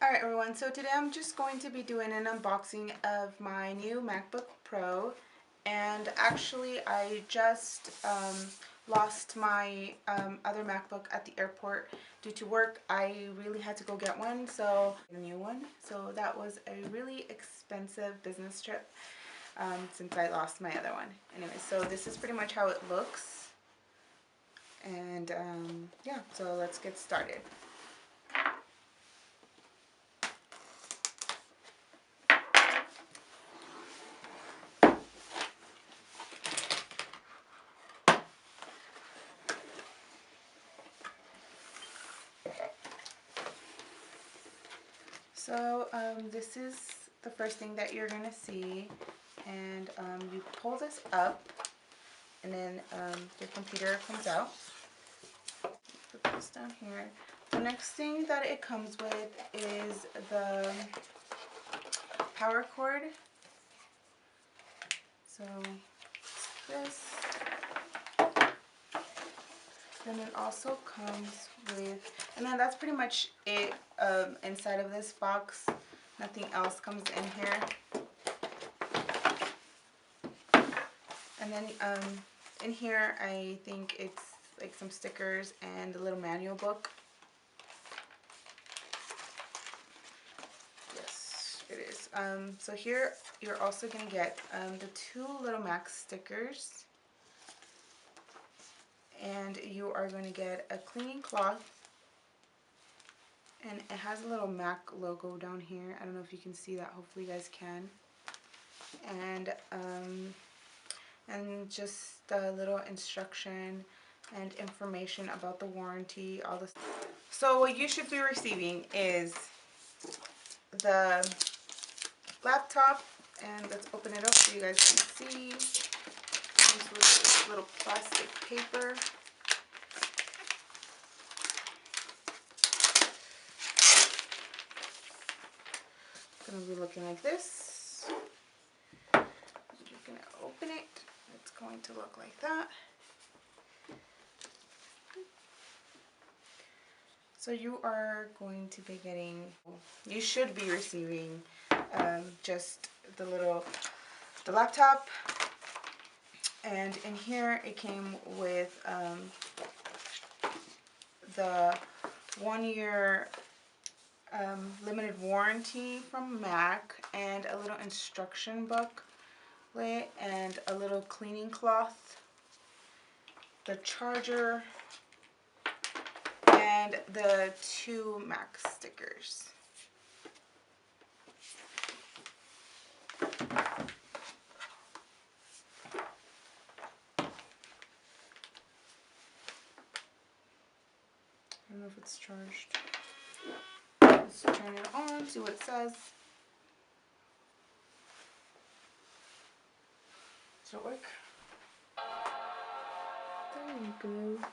Alright everyone, so today I'm just going to be doing an unboxing of my new MacBook Pro, and actually I just lost my other MacBook at the airport due to work. I really had to go get one, so a new one. So that was a really expensive business trip since I lost my other one. Anyway, so this is pretty much how it looks, and yeah, so let's get started. So this is the first thing that you're going to see, and you pull this up, and then your computer comes out. Put this down here. The next thing that it comes with is the power cord. So this. Then it also comes with, and then that's pretty much it inside of this box. Nothing else comes in here. And then in here I think it's like some stickers and a little manual book. Yes, it is. So here you're also going to get the two little Mac stickers. And you are going to get a cleaning cloth, and it has a little Mac logo down here. I don't know if you can see that. Hopefully you guys can. And just a little instruction and information about the warranty, all this. So what you should be receiving is the laptop, and let's open it up so you guys can see. Comes with this little plastic paper. It's going to be looking like this. You're going to open it. It's going to look like that. So you are going to be getting, you should be receiving just the laptop. And in here it came with the 1-year limited warranty from Mac, and a little instruction booklet, and a little cleaning cloth, the charger, and the two Mac stickers. I don't know if it's charged. Let's turn it on, see what it says. Does it work? There you go.